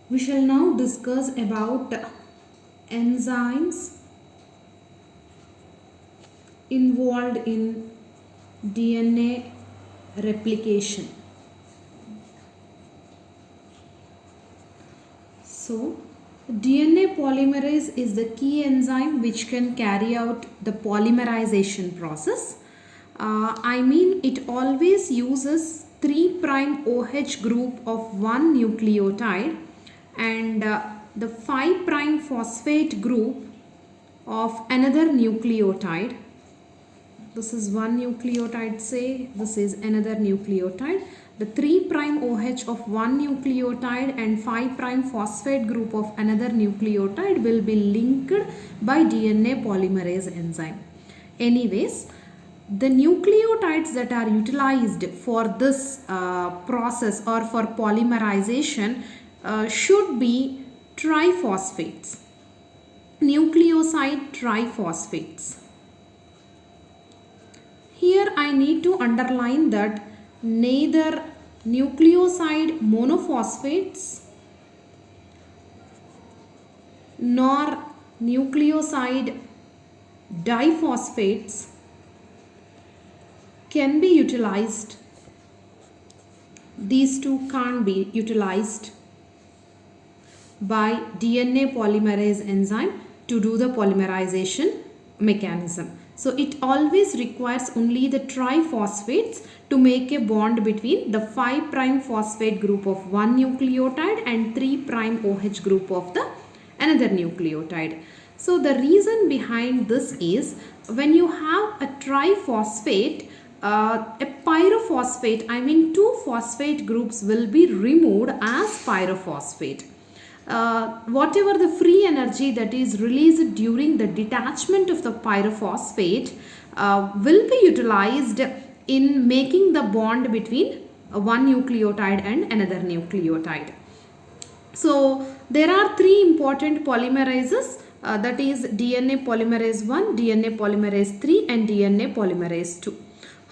We shall now discuss about enzymes involved in DNA replication. So, DNA polymerase is the key enzyme which can carry out the polymerization process. It always uses 3' OH group of one nucleotide and the 5' phosphate group of another nucleotide. This is one nucleotide, say this is another nucleotide. The 3' OH of one nucleotide and 5' phosphate group of another nucleotide will be linked by DNA polymerase enzyme. Anyways, the nucleotides that are utilized for this process or for polymerization should be triphosphates, nucleoside triphosphates. Here I need to underline that neither nucleoside monophosphates nor nucleoside diphosphates can be utilized. These two can't be utilized by DNA polymerase enzyme to do the polymerization mechanism. So it always requires only the triphosphates to make a bond between the 5' phosphate group of one nucleotide and 3' OH group of the another nucleotide. So the reason behind this is when you have a triphosphate, a pyrophosphate, two phosphate groups will be removed as pyrophosphate. Whatever the free energy that is released during the detachment of the pyrophosphate will be utilized in making the bond between one nucleotide and another nucleotide. So there are three important polymerases, that is DNA polymerase 1, DNA polymerase 3 and DNA polymerase 2.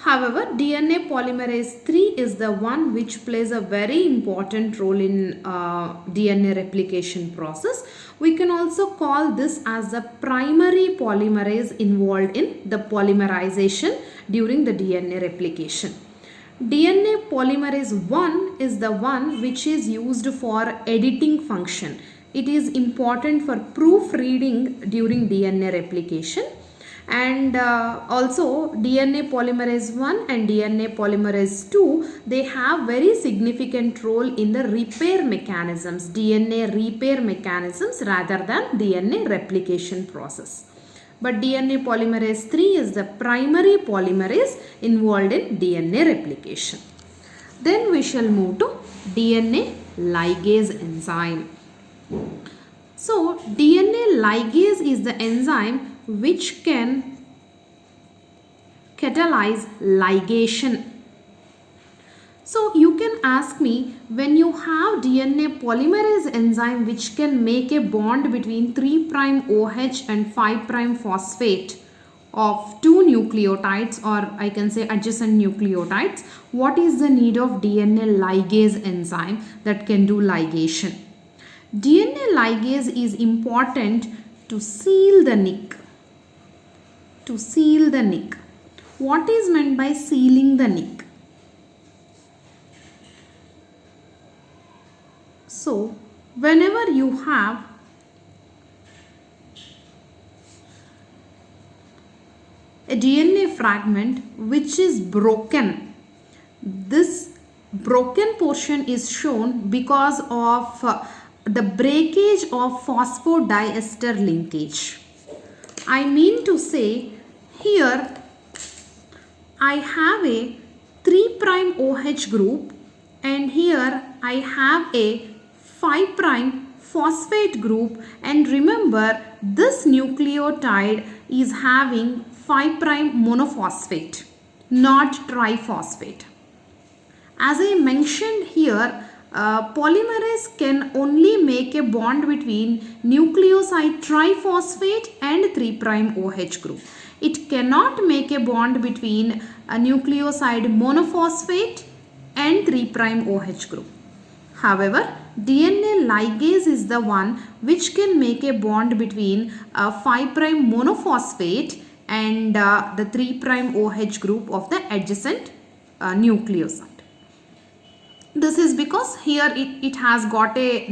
However, DNA polymerase 3 is the one which plays a very important role in DNA replication process. We can also call this as the primary polymerase involved in the polymerization during the DNA replication. DNA polymerase 1 is the one which is used for editing function. It is important for proofreading during DNA replication. And also DNA polymerase 1 and DNA polymerase 2, they have very significant role in the repair mechanisms, DNA repair mechanisms rather than DNA replication process. But DNA polymerase 3 is the primary polymerase involved in DNA replication. Then we shall move to DNA ligase enzyme. So DNA ligase is the enzyme which can catalyze ligation. So you can ask me, when you have DNA polymerase enzyme which can make a bond between 3' OH and 5' phosphate of two nucleotides, or I can say adjacent nucleotides, what is the need of DNA ligase enzyme that can do ligation? DNA ligase is important to seal the nick. To seal the nick. What is meant by sealing the nick? So, whenever you have a DNA fragment which is broken, this broken portion is shown because of the breakage of phosphodiester linkage. I mean to say, here I have a 3' OH group and here I have a 5' phosphate group, and remember this nucleotide is having 5' monophosphate, not triphosphate. As I mentioned here, polymerase can only make a bond between nucleoside triphosphate and 3' OH group. It cannot make a bond between a nucleoside monophosphate and 3' OH group. However, DNA ligase is the one which can make a bond between a 5' monophosphate and the 3' OH group of the adjacent nucleoside. This is because here it has got a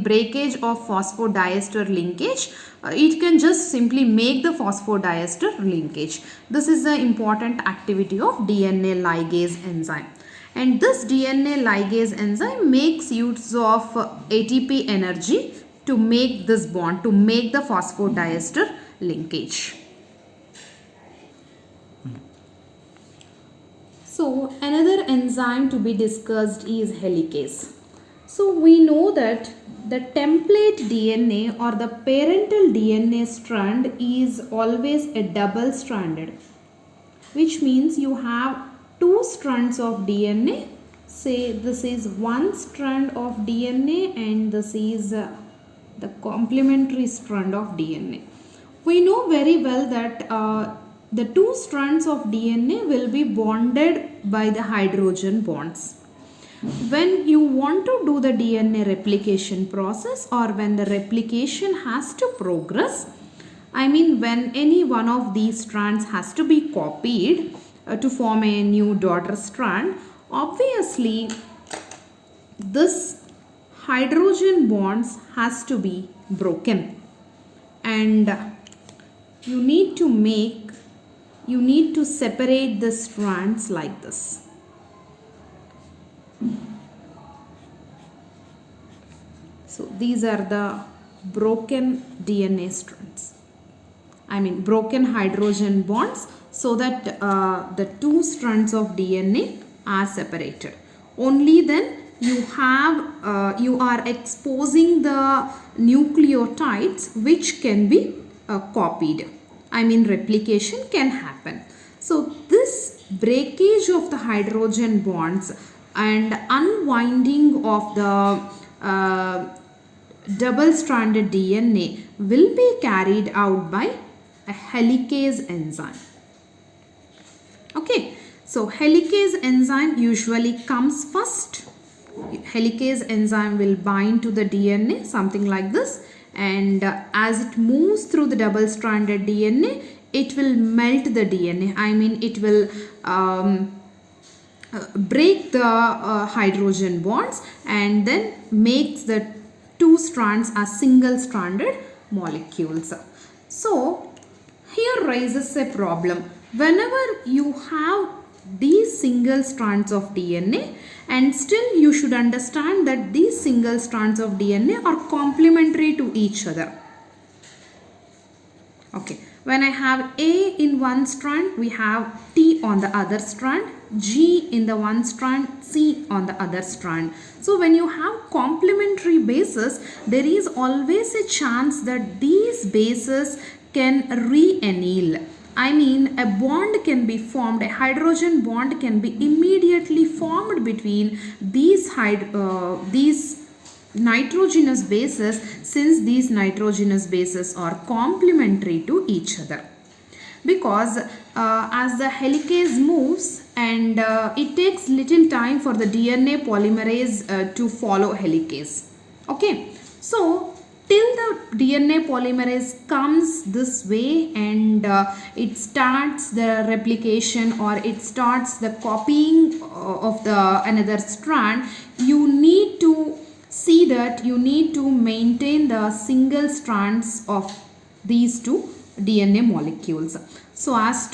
breakage of phosphodiester linkage. It can just simply make the phosphodiester linkage. This is the important activity of DNA ligase enzyme. And this DNA ligase enzyme makes use of ATP energy to make this bond, to make the phosphodiester linkage. So another enzyme to be discussed is helicase. So we know that the template DNA or the parental DNA strand is always a double stranded, which means you have two strands of DNA. Say this is one strand of DNA and this is the complementary strand of DNA. We know very well that the two strands of DNA will be bonded by the hydrogen bonds. When you want to do the DNA replication process, or when the replication has to progress, when any one of these strands has to be copied to form a new daughter strand, obviously this hydrogen bonds has to be broken, and you need to separate the strands like this. So these are the broken DNA strands. Broken hydrogen bonds, so that the two strands of DNA are separated. Only then you are exposing the nucleotides which can be copied. Replication can happen. So this breakage of the hydrogen bonds and unwinding of the double-stranded DNA will be carried out by a helicase enzyme. Okay, so helicase enzyme usually comes first. Helicase enzyme will bind to the DNA, something like this, and as it moves through the double-stranded DNA, it will melt the DNA. It will break the hydrogen bonds and then makes the two strands as single-stranded molecules. So here rises a problem. Whenever you have these single strands of DNA, and still you should understand that these single strands of DNA are complementary to each other. Okay, when I have A in one strand, we have T on the other strand, G in the one strand, C on the other strand. So when you have complementary bases, there is always a chance that these bases can re-anneal. A bond can be formed, a hydrogen bond can be immediately formed between these nitrogenous bases, since these nitrogenous bases are complementary to each other. Because as the helicase moves, and it takes little time for the DNA polymerase to follow helicase. Okay, so till the DNA polymerase comes this way and it starts the replication, or it starts the copying of the another strand, you need to see that you need to maintain the single strands of these two DNA molecules. So as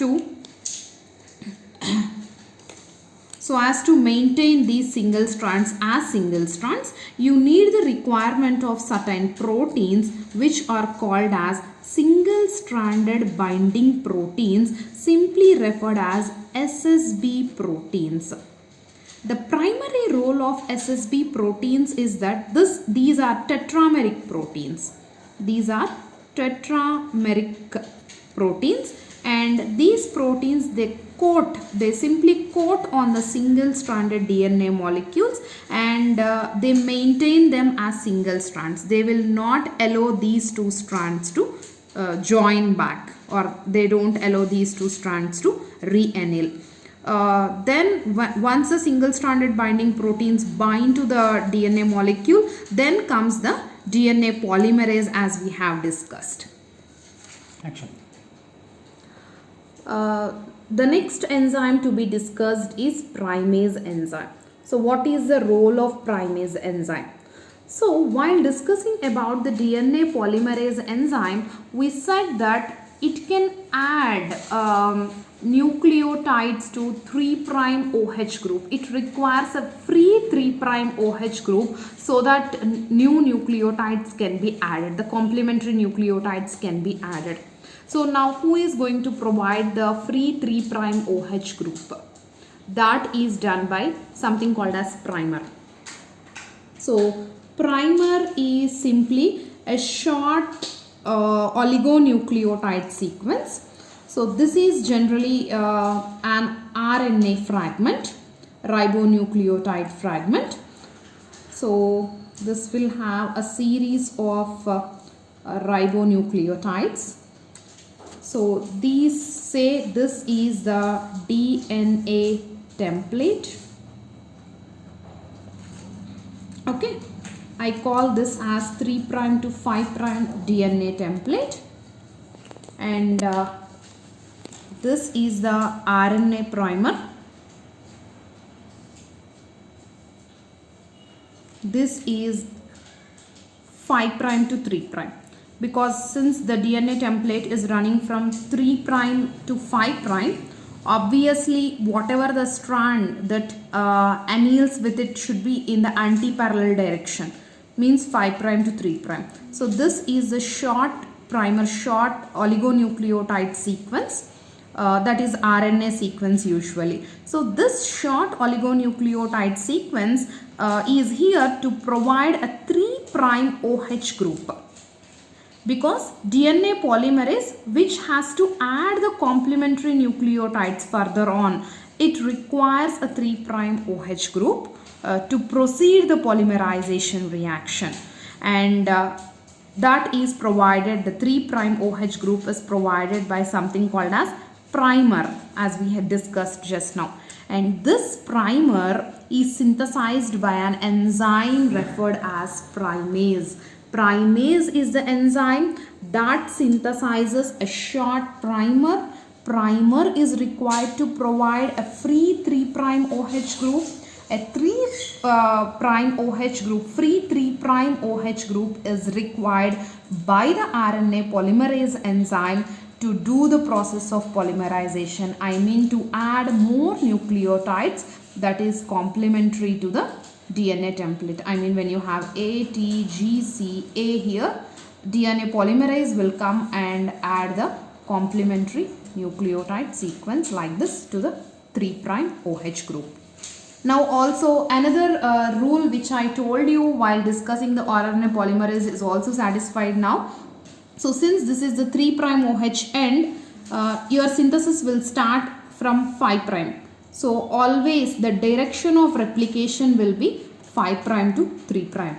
to maintain these single strands as single strands, you need the requirement of certain proteins which are called as single-stranded binding proteins, simply referred as SSB proteins. The primary role of SSB proteins is that these are tetrameric proteins. These are tetrameric proteins, and these proteins they simply coat on the single stranded DNA molecules, and they maintain them as single strands. They will not allow these two strands to join back, or they don't allow these two strands to re-anneal. Then once the single stranded binding proteins bind to the DNA molecule, then comes the DNA polymerase as we have discussed. Action. The next enzyme to be discussed is primase enzyme. So what is the role of primase enzyme? So while discussing about the DNA polymerase enzyme, we said that it can add nucleotides to 3' OH group. It requires a free 3' OH group so that new nucleotides can be added. The complementary nucleotides can be added. So now who is going to provide the free 3' OH group? That is done by something called as primer. So primer is simply a short oligonucleotide sequence. So this is generally an RNA fragment, ribonucleotide fragment. So this will have a series of ribonucleotides. So these say this is the DNA template. Okay, I call this as 3' to 5' DNA template, and this is the RNA primer. This is 5' to 3', because since the DNA template is running from 3' to 5', obviously whatever the strand that anneals with it should be in the anti-parallel direction, means 5' to 3'. So this is a short primer, short oligonucleotide sequence, that is RNA sequence usually. So this short oligonucleotide sequence is here to provide a 3' OH group, because DNA polymerase, which has to add the complementary nucleotides further on, it requires a 3' OH group to proceed the polymerization reaction, and that is provided, the 3' OH group is provided by something called as primer, as we had discussed just now. And this primer is synthesized by an enzyme referred as primase. Primase is the enzyme that synthesizes a short primer. Primer is required to provide a free 3' OH group. A 3' OH group, free 3' OH group is required by the RNA polymerase enzyme to do the process of polymerization. I mean to add more nucleotides that is complementary to the DNA template. I mean when you have A, T, G, C, A here, DNA polymerase will come and add the complementary nucleotide sequence like this to the 3' OH group. Now also another rule which I told you while discussing the RNA polymerase is also satisfied now. So since this is the 3' OH end, your synthesis will start from 5'. So always the direction of replication will be 5' to 3'.